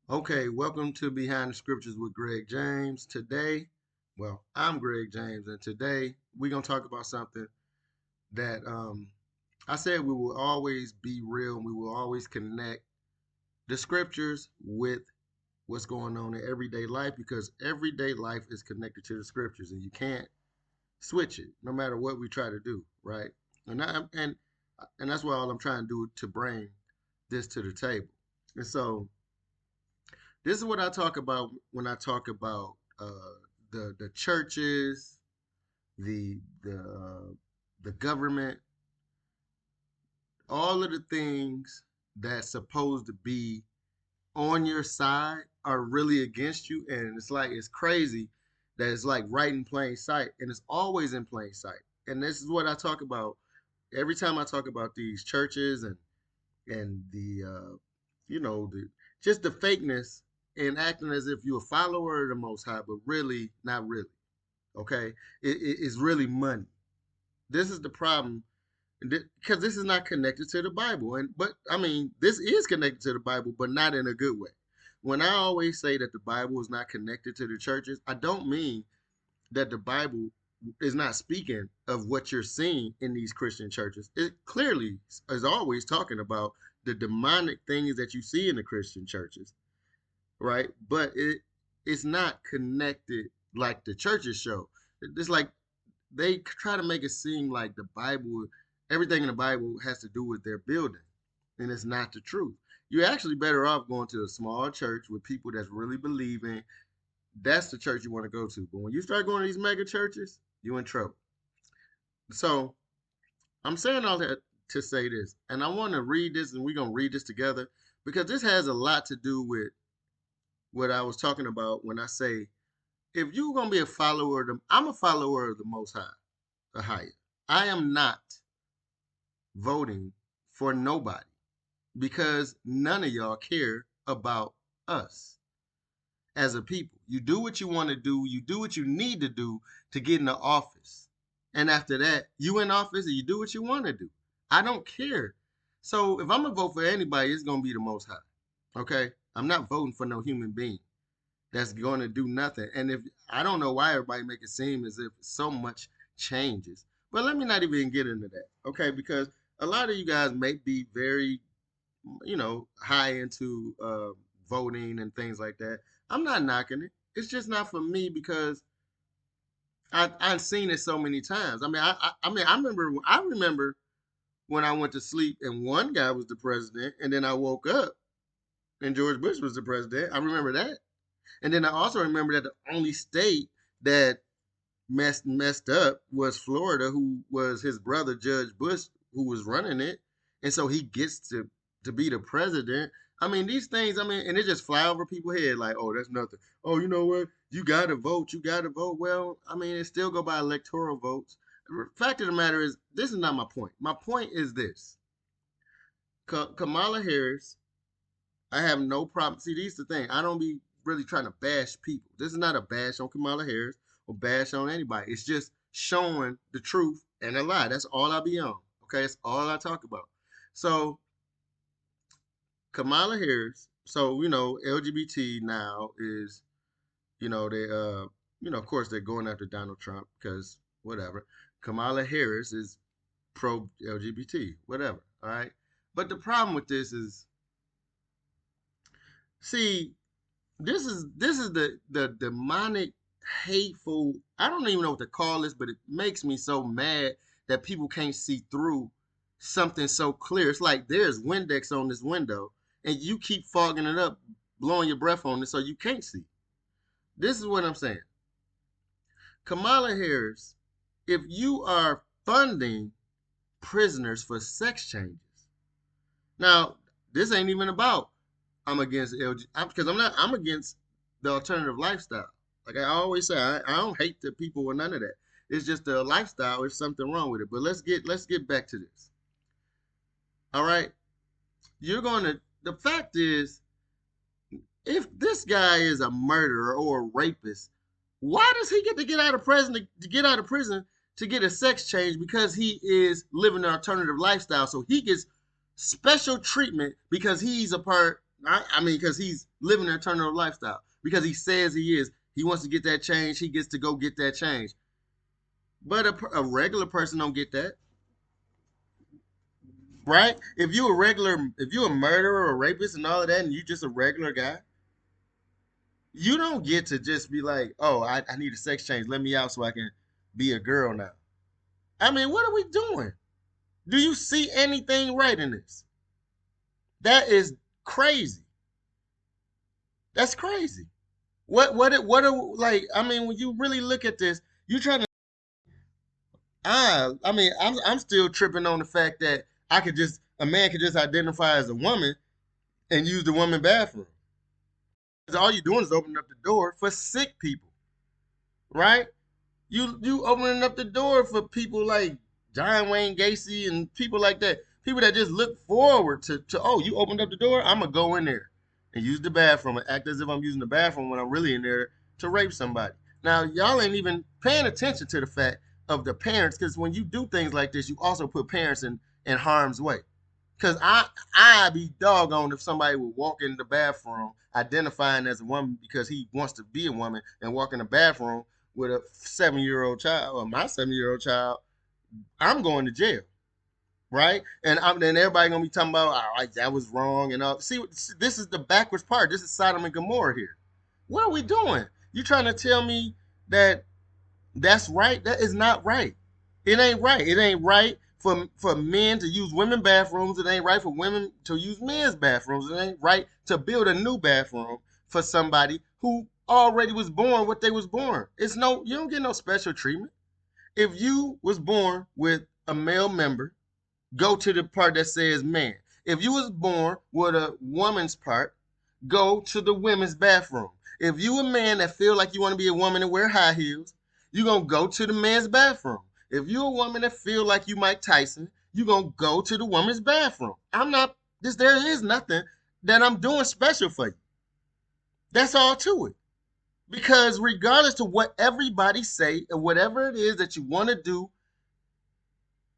Okay, welcome to Behind the Scriptures with Greg James. Today, I'm Greg James, and today we're going to talk about something that I said we will always be real and we will always connect the scriptures with what's going on in everyday life because everyday life is connected to the scriptures and you can't switch it no matter what we try to do, right? And I, and that's what all I'm trying to do to bring this to the table. And so this is what I talk about when I talk about the churches, the the the government, all of the things that's supposed to be on your side are really against you, and it's crazy that it's like right in plain sight, and it's always in plain sight. And this is what I talk about every time I talk about these churches and the just the fakeness and acting as if you're a follower of the Most High, but really not really. Okay, it's really money. This is the problem because this is not connected to the Bible, and but I mean this is connected to the Bible, but not in a good way. When I always say that the Bible is not connected to the churches, I don't mean that the Bible is not speaking of what you're seeing in these Christian churches. It clearly is always talking about the demonic things that you see in the Christian churches, right? But it's not connected like the churches show. It's like they try to make it seem like the Bible, everything in the Bible has to do with their building, and it's not the truth. You're actually better off going to a small church with people that's really believing. That's the church you want to go to. But when you start going to these mega churches, you're in trouble. So I'm saying all that to say this, and I want to read this, and we're gonna read this together because this has a lot to do with what I was talking about when I say if you're gonna be a follower of I'm a follower of the Most High, the higher. I am not voting for nobody because none of y'all care about us as a people. You do what you want to do, you do what you need to do to get in the office. And after that, you in office and you do what you want to do. I don't care. So if I'm gonna vote for anybody, it's gonna be the Most High. Okay? I'm not voting for no human being that's going to do nothing. And if I don't know why everybody make it seem as if so much changes, but let me not even get into that, okay? Because a lot of you guys may be very, high into voting and things like that. I'm not knocking it. It's just not for me because I've seen it so many times. I mean, I remember when I went to sleep and one guy was the president, and then I woke up and George Bush was the president. I remember that. And then I also remember that the only state that messed up was Florida, who was his brother Judge Bush, who was running it, and so he gets to be the president. I mean, these things. I mean, and it just fly over people's head like, oh, that's nothing. Oh, you know what? You got to vote. You got to vote. Well, I mean, it still go by electoral votes. The fact of the matter is, this is not my point. My point is this: Kamala Harris, I have no problem. See, these the thing. I don't be really trying to bash people. This is not a bash on Kamala Harris or bash on anybody. It's just showing the truth and a lie. That's all I be on. Okay, that's all I talk about. So Kamala Harris. So LGBT now is they of course they're going after Donald Trump because whatever. Kamala Harris is pro LGBT, whatever. All right. But the problem with this is, see, this is the demonic, hateful. I don't even know what to call this, but it makes me so mad that people can't see through something so clear. It's like there's Windex on this window, and you keep fogging it up, blowing your breath on it, so you can't see. This is what I'm saying. Kamala Harris, if you are funding prisoners for sex changes, now this ain't even about I'm against LGBT because I'm not. I'm against the alternative lifestyle. Like I always say, I don't hate the people or none of that. It's just the lifestyle. There's something wrong with it. But let's get back to this. All right, you're going to. The fact is, if this guy is a murderer or a rapist, why does he get out of prison to get out of prison to get a sex change because he is living an alternative lifestyle? So he gets special treatment because he's a part. I mean, because he's living an alternative lifestyle. Because he says he is. He wants to get that change. He gets to go get that change. But a regular person don't get that, right? If you a murderer or a rapist and all of that, and you just a regular guy, you don't get to just be like, oh, I need a sex change. Let me out so I can be a girl now. I mean, what are we doing? Do you see anything right in this? That is crazy. That's crazy. What are like? I mean, when you really look at this, you trying to. I mean, I'm still tripping on the fact that a man could just identify as a woman and use the woman bathroom. All you're doing is opening up the door for sick people, right? You opening up the door for people like John Wayne Gacy and people like that. People that just look forward to oh, you opened up the door, I'm gonna go in there and use the bathroom and act as if I'm using the bathroom when I'm really in there to rape somebody. Now y'all ain't even paying attention to the fact of the parents, because when you do things like this, you also put parents in harm's way. Cause I'd be doggone if somebody would walk in the bathroom identifying as a woman because he wants to be a woman and walk in the bathroom with a 7-year-old child or my 7-year-old child. I'm going to jail, right? And then everybody gonna be talking about that was wrong and all. See, this is the backwards part. This is Sodom and Gomorrah here. What are we doing? You trying to tell me that that's right? That is not right. It ain't right. It ain't right for men to use women bathrooms. It ain't right for women to use men's bathrooms. It ain't right to build a new bathroom for somebody who already was born what they was born. It's no, you don't get no special treatment. If you was born with a male member, go to the part that says man. If you was born with a woman's part, go to the women's bathroom. If you a man that feel like you want to be a woman and wear high heels, you gonna go to the men's bathroom. If you a woman that feel like you Mike Tyson, you gonna go to the woman's bathroom. I'm not this. There is nothing that I'm doing special for you. That's all to it. Because regardless of what everybody say or whatever it is that you want to do,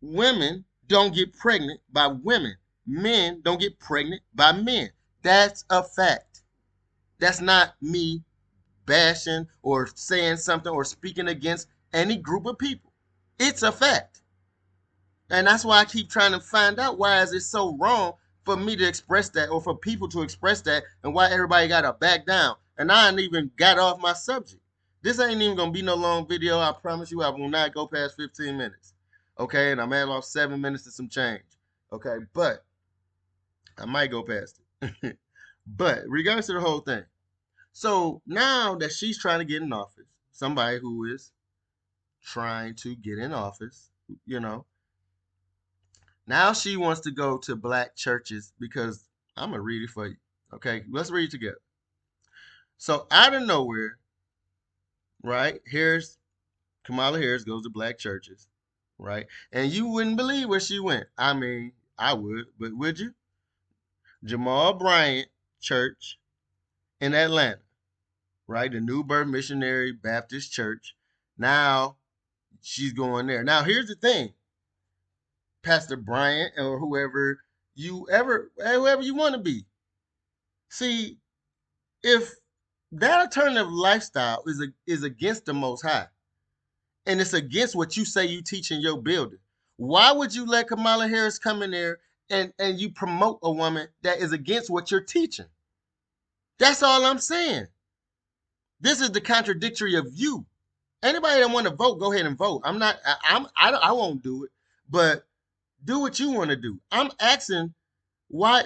women don't get pregnant by women. Men don't get pregnant by men. That's a fact. That's not me bashing or saying something or speaking against any group of people. It's a fact. And that's why I keep trying to find out why is it so wrong for me to express that or for people to express that and why everybody got to back down. And I ain't even got off my subject. This ain't even going to be no long video. I promise you I will not go past 15 minutes. Okay, and I'm at off 7 minutes to some change. Okay, but I might go past it. But regardless of the whole thing. So now that she's trying to get in office, somebody who is trying to get in office, you know, now she wants to go to black churches because I'm going to read it for you. Okay, let's read it together. So out of nowhere, right, here's Kamala Harris goes to black churches, right? And you wouldn't believe where she went. I mean, I would, but would you? Jamal Bryant Church in Atlanta, right? The New Birth Missionary Baptist Church. Now she's going there. Now here's the thing, Pastor Bryant or whoever you want to be. See, if that alternative lifestyle is against the Most High, and it's against what you say you teach in your building, why would you let Kamala Harris come in there and you promote a woman that is against what you're teaching? That's all I'm saying. This is the contradictory of you. Anybody that want to vote, go ahead and vote. I won't do it, but do what you want to do. I'm asking, why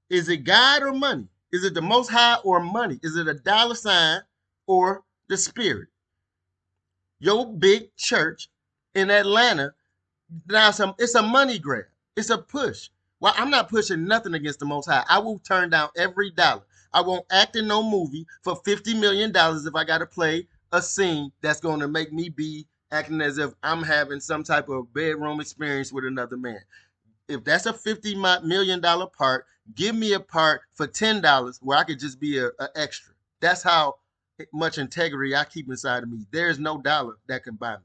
is it God or money? Is it the Most High or money? Is it a dollar sign or the spirit? Your big church in Atlanta, now it's a money grab. It's a push. Well, I'm not pushing nothing against the Most High. I will turn down every dollar. I won't act in no movie for $50 million if I got to play a scene that's going to make me be acting as if I'm having some type of bedroom experience with another man. If that's a $50 million part, give me a part for $10 where I could just be a extra. That's how much integrity I keep inside of me. There's no dollar that can buy me.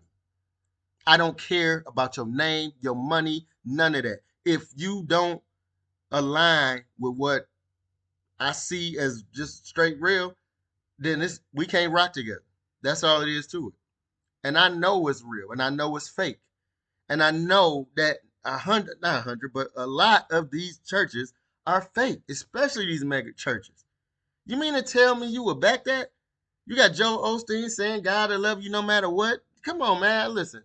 I don't care about your name, your money, none of that. If you don't align with what I see as just straight real, then we can't rock together. That's all it is to it. And I know it's real, and I know it's fake, and I know that not 100, but a lot of these churches are fake, especially these mega churches. You mean to tell me you would back that? You got Joe Osteen saying God will love you no matter what. Come on, man. Listen.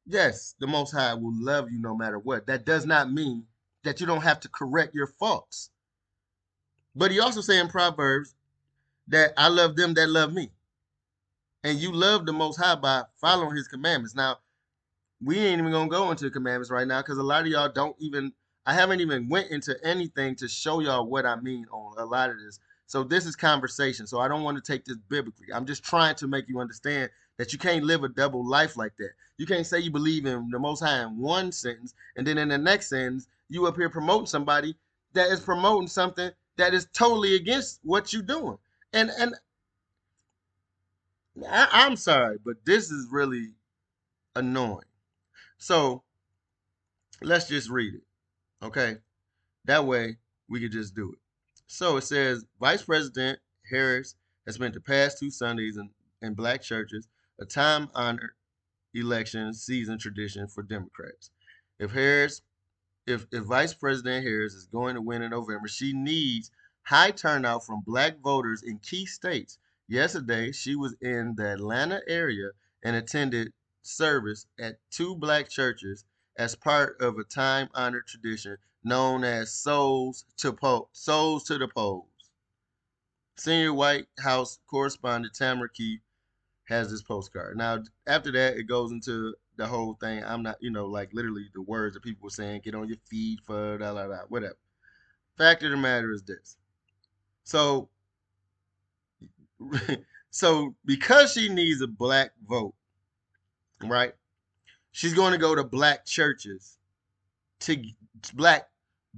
Yes, the Most High will love you no matter what. That does not mean that you don't have to correct your faults. But he also say in Proverbs that I love them that love me. And you love the Most High by following his commandments. Now, we ain't even gonna go into commandments right now because a lot of y'all don't even, I haven't even went into anything to show y'all what I mean on a lot of this. So this is conversation. So I don't want to take this biblically. I'm just trying to make you understand that you can't live a double life like that. You can't say you believe in the Most High in one sentence and then in the next sentence you up here promoting somebody that is promoting something that is totally against what you're doing. And I'm sorry, but this is really annoying. So let's just read it, okay? That way we could just do it. So it says Vice President Harris has spent the past 2 Sundays in black churches, a time-honored election season tradition for Democrats. If Harris if Vice President Harris is going to win in November, she needs high turnout from black voters in key states. Yesterday, she was in the Atlanta area and attended service at 2 black churches as part of a time-honored tradition known as Souls to the Polls. Senior White House correspondent Tamara Keith has this postcard. Now, after that, it goes into the whole thing. I'm not, like literally the words that people were saying, get on your feet for da da da, whatever. Fact of the matter is this. So, so because she needs a black vote, right? She's going to go to black churches to black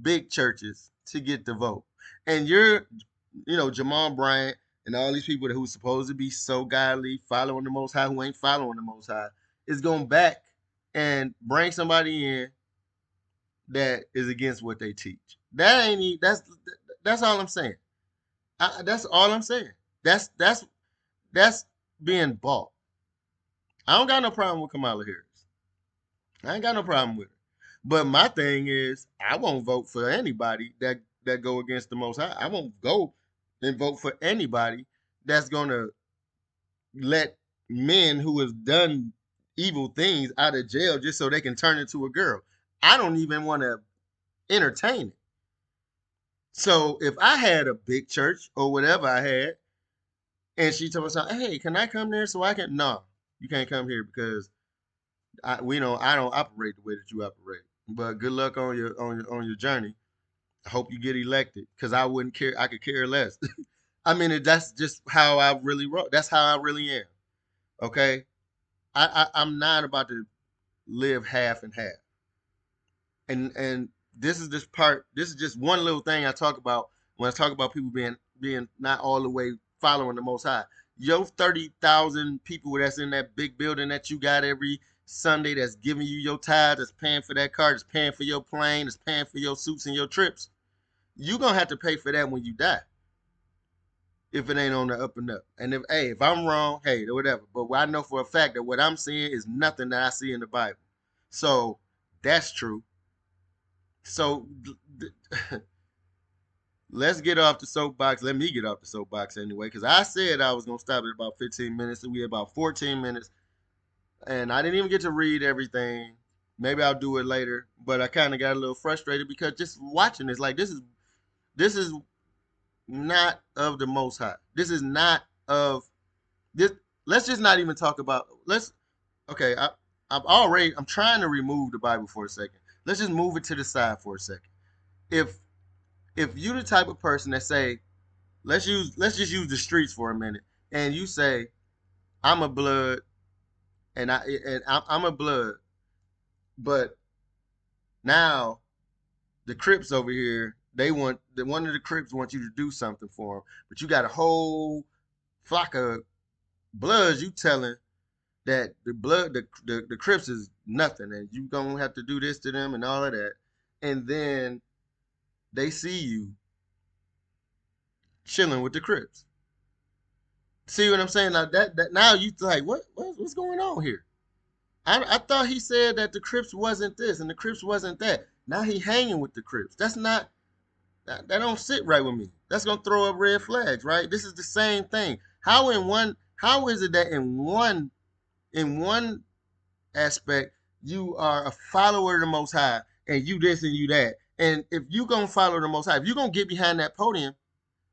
big churches to get the vote. And Jamal Bryant and all these people who's supposed to be so godly, following the Most High, who ain't following the Most High, is going back and bring somebody in that is against what they teach. That's all I'm saying. That's all I'm saying. That's being bought. I don't got no problem with Kamala Harris. I ain't got no problem with it. But my thing is, I won't vote for anybody that go against the Most High. I won't go and vote for anybody that's gonna let men who have done evil things out of jail just so they can turn into a girl. I don't even want to entertain it. So if I had a big church or whatever I had, and she told me, "Hey, can I come there so I can?" No, you can't come here because I don't operate the way that you operate. But good luck on your journey. I hope you get elected because I wouldn't care. I could care less. I mean, that's just how I really wrote. That's how I really am. Okay, I'm not about to live half and half. And this is this part. This is just one little thing I talk about when I talk about people being not all the way following the Most High. Yo, 30,000 people that's in that big building that you got every Sunday that's giving you your tithe, that's paying for that car, that's paying for your plane, that's paying for your suits and your trips. You gonna have to pay for that when you die if it ain't on the up and up. And if I'm wrong, hey, whatever. But I know for a fact that what I'm seeing is nothing that I see in the Bible. So that's true. So let's get off the soapbox. Let me get off the soapbox anyway, because I said I was gonna stop at about 15 minutes, and we had about 14 minutes, and I didn't even get to read everything. Maybe I'll do it later, but I kind of got a little frustrated because just watching this, like this is not of the Most High. This is not of this. Let's just not even talk about. Let's okay. I'm trying to remove the Bible for a second. Let's just move it to the side for a second. If if you the type of person that say, let's just use the streets for a minute, and you say, I'm a blood, I'm a blood, but now the Crips over here, one of the Crips wants you to do something for them, but you got a whole flock of bloods. You telling that the Crips is nothing, and you gonna have to do this to them and all of that, and then they see you chilling with the Crips. See what I'm saying? Now that now you like what's going on here? I thought he said that the Crips wasn't this and the Crips wasn't that. Now he hanging with the Crips. That's not that don't sit right with me. That's gonna throw up red flags, right? This is the same thing. How is it that in one aspect you are a follower of the Most High and you this and you that? And if you gonna follow the Most High, if you gonna get behind that podium,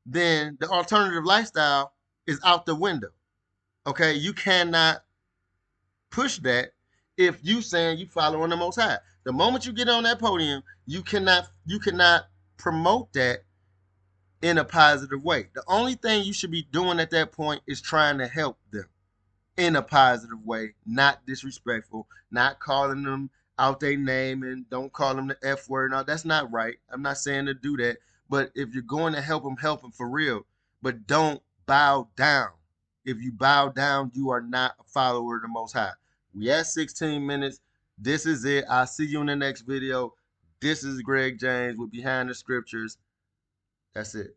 then the alternative lifestyle is out the window. Okay, you cannot push that if you saying you following the Most High. The moment you get on that podium, you cannot promote that in a positive way. The only thing you should be doing at that point is trying to help them in a positive way, not disrespectful, not calling them out their name and don't call them the F word. No, that's not right. I'm not saying to do that. But if you're going to help them for real. But don't bow down. If you bow down, you are not a follower of the Most High. We at 16 minutes. This is it. I'll see you in the next video. This is Greg James with Behind the Scriptures. That's it.